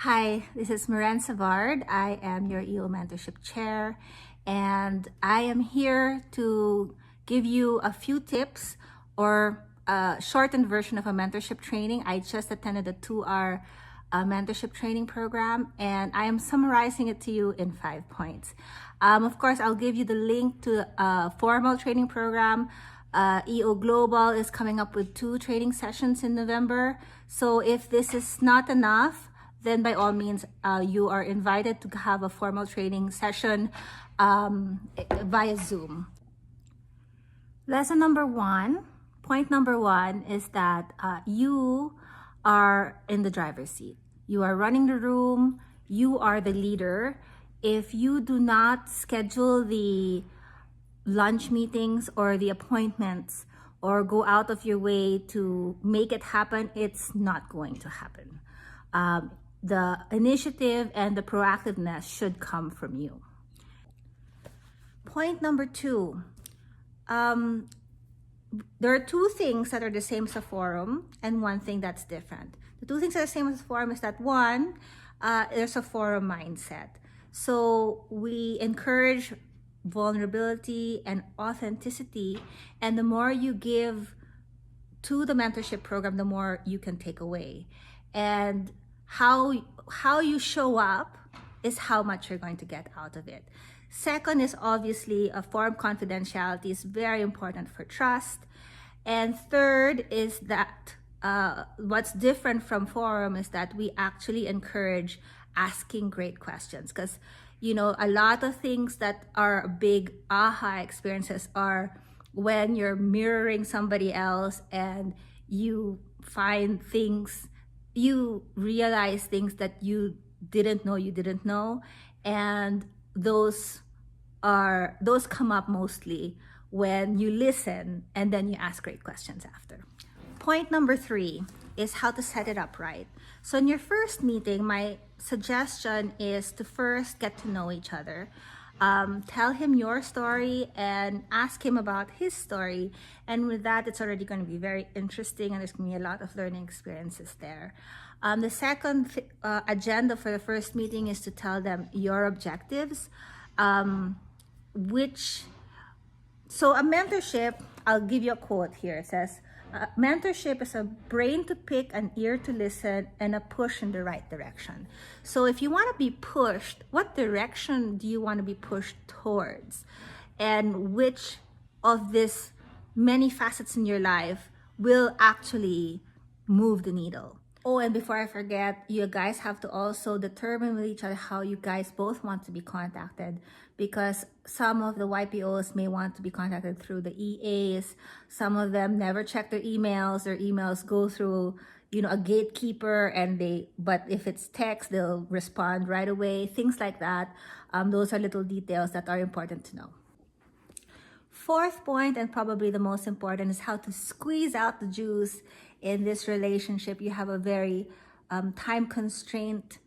Hi, this is Maren Savard. I am your EO Mentorship Chair, and I am here to give you a few tips or a shortened version of a mentorship training. I just attended a 2-hour mentorship training program, and I am summarizing it to you in 5 points. Of course, I'll give you the link to a formal training program. EO Global is coming up with 2 training sessions in November. So if this is not enough, then by all means, you are invited to have a formal training session via Zoom. Lesson number 1, point number 1 is that you are in the driver's seat. You are running the room. You are the leader. If you do not schedule the lunch meetings or the appointments or go out of your way to make it happen, it's not going to happen. The initiative and the proactiveness should come from you. Point number 2, there are 2 things that are the same as a forum and 1 thing that's different. The 2 things that are the same as a forum is that 1, there's a forum mindset. So we encourage vulnerability and authenticity, and the more you give to the mentorship program, the more you can take away. And how you show up is how much you're going to get out of it. Second is obviously a forum confidentiality is very important for trust. And third is that what's different from forum is that we actually encourage asking great questions, because a lot of things that are big aha experiences are when you're mirroring somebody else and you find things, you realize things that you didn't know, and those come up mostly when you listen and then you ask great questions after. Point number 3 is how to set it up right. So in your first meeting, my suggestion is to first get to know each other. Tell him your story and ask him about his story. And with that, it's already going to be very interesting, and there's going to be a lot of learning experiences there. The second agenda for the first meeting is to tell them your objectives, so a mentorship, I'll give you a quote here. It says, mentorship is a brain to pick, an ear to listen, and a push in the right direction. So if you want to be pushed, what direction do you want to be pushed towards? And which of these many facets in your life will actually move the needle? Oh, and before I forget, you guys have to also determine with each other how you guys both want to be contacted, because some of the YPOs may want to be contacted through the EAs. Some of them never check their emails. Their emails go through, a gatekeeper, but if it's text, they'll respond right away. Things like that. Those are little details that are important to know. Fourth point, and probably the most important, is how to squeeze out the juice in this relationship. You have a very time constraint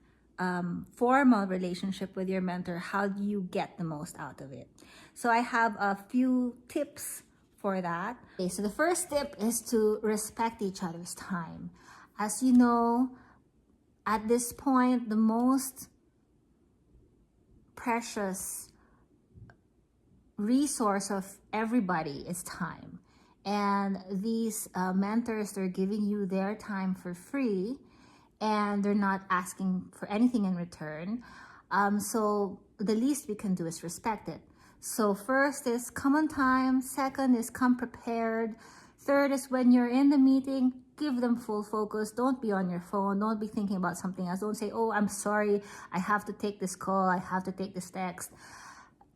formal relationship with your mentor. How do you get the most out of it? So I have a few tips for that. Okay, so the first tip is to respect each other's time. As you know, at this point, the most precious resource of everybody is time. And these mentors, they're giving you their time for free, and they're not asking for anything in return. So the least we can do is respect it. So first is come on time. Second is come prepared. Third is when you're in the meeting, give them full focus. Don't be on your phone. Don't be thinking about something else. Don't say, oh, I'm sorry, I have to take this call. I have to take this text.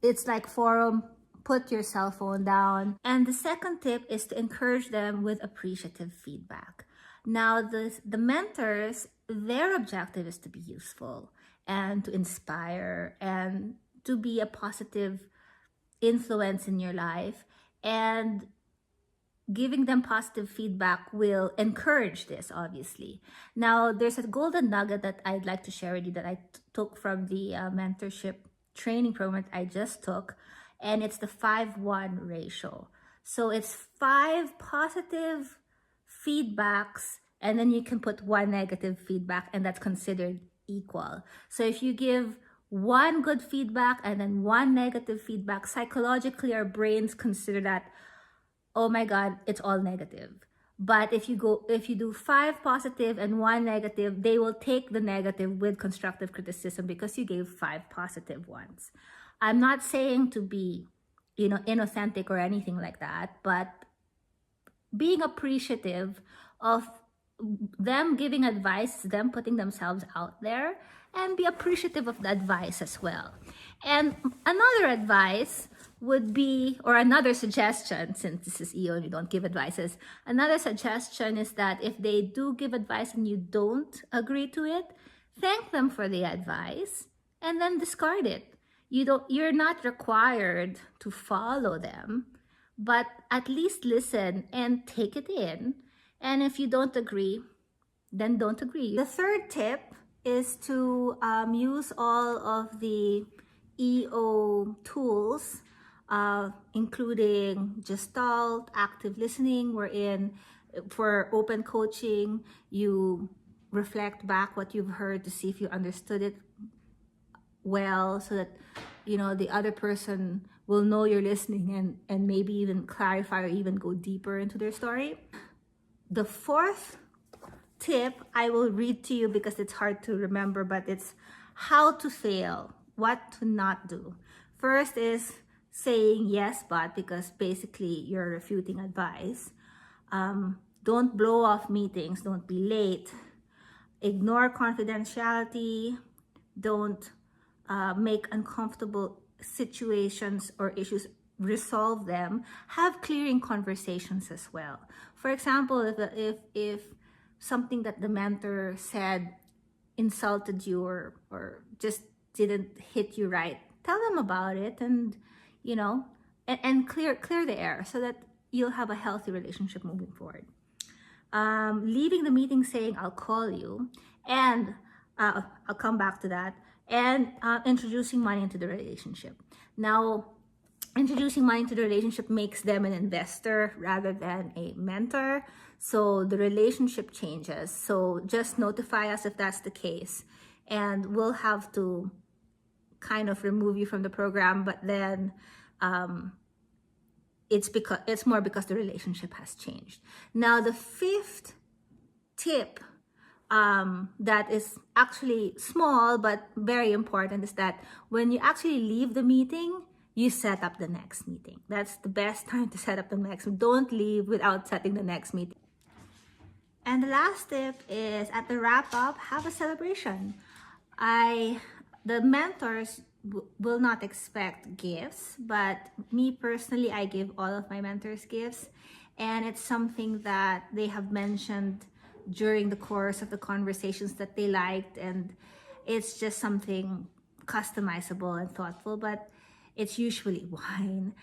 It's like forum. Put your cell phone down. And the second tip is to encourage them with appreciative feedback. Now, the mentors, their objective is to be useful and to inspire and to be a positive influence in your life. And giving them positive feedback will encourage this, obviously. Now, there's a golden nugget that I'd like to share with you that I took from the mentorship training program I just took. And it's the 5-1 ratio. So it's 5 positive feedbacks, and then you can put 1 negative feedback, and that's considered equal. So if you give one good feedback and then one negative feedback, psychologically our brains consider that, oh my God, it's all negative. But if you do 5 positive and 1 negative, they will take the negative with constructive criticism because you gave 5 positive ones. I'm not saying to be, inauthentic or anything like that, but being appreciative of them giving advice, them putting themselves out there, and be appreciative of the advice as well. And another advice would be, or another suggestion, since this is EO and you don't give advices, another suggestion is that if they do give advice and you don't agree to it, thank them for the advice and then discard it. You're not required to follow them, but at least listen and take it in. And if you don't agree, then don't agree. The third tip is to use all of the EO tools, including Gestalt, active listening, wherein for open coaching, you reflect back what you've heard to see if you understood it well, so that the other person will know you're listening and maybe even clarify or even go deeper into their story. The fourth tip I will read to you because it's hard to remember, but it's how to fail, what to not do. First is saying yes, but, because basically you're refuting advice. Don't blow off meetings, don't be late, ignore confidentiality, don't make uncomfortable situations or issues, resolve them, have clearing conversations as well. For example, if something that the mentor said insulted you or just didn't hit you right, tell them about it and clear the air so that you'll have a healthy relationship moving forward. Leaving the meeting saying I'll call you, and I'll come back to that, and introducing money into the relationship. Now, introducing money into the relationship makes them an investor rather than a mentor, so the relationship changes. So just notify us if that's the case, and we'll have to kind of remove you from the program, but then it's more because the relationship has changed. Now, the fifth tip that is actually small but very important is that when you actually leave the meeting, you set up the next meeting. That's the best time to set up the next. Don't leave without setting the next meeting. And the last tip is, at the wrap up, have a celebration. The mentors will not expect gifts, but me personally, I give all of my mentors gifts, and it's something that they have mentioned during the course of the conversations that they liked, and it's just something customizable and thoughtful, but it's usually wine.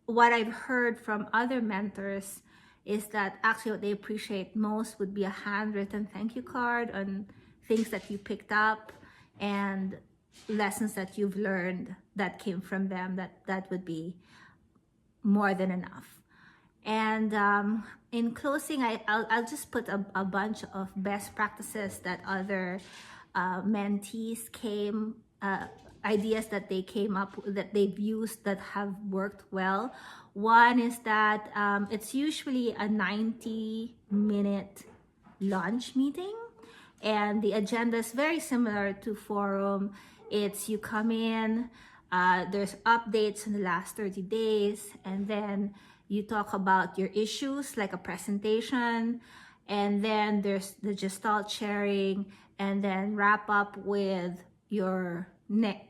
What I've heard from other mentors is that actually what they appreciate most would be a handwritten thank you card on things that you picked up and lessons that you've learned that came from them. That would be more than enough. And in closing, I'll just put a bunch of best practices that other mentees ideas that they came up with, that they've used, that have worked well. One is that it's usually a 90-minute launch meeting, and the agenda is very similar to forum. It's you come in, there's updates in the last 30 days, and then you talk about your issues like a presentation, and then there's the Gestalt sharing, and then wrap up with your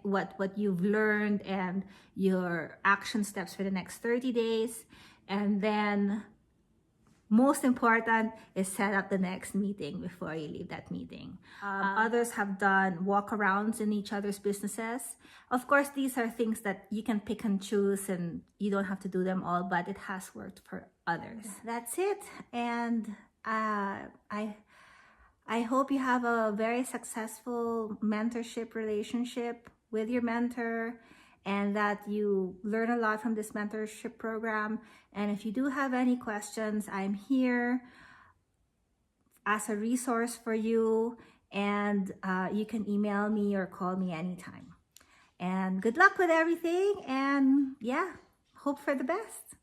what you've learned and your action steps for the next 30 days. And then most important is set up the next meeting before you leave that meeting. Others have done walkarounds in each other's businesses. Of course, these are things that you can pick and choose and you don't have to do them all, but it has worked for others. That's it. And I hope you have a very successful mentorship relationship with your mentor, and that you learn a lot from this mentorship program. And if you do have any questions, I'm here. as a resource for you, and you can email me or call me anytime. And good luck with everything, and yeah, hope for the best.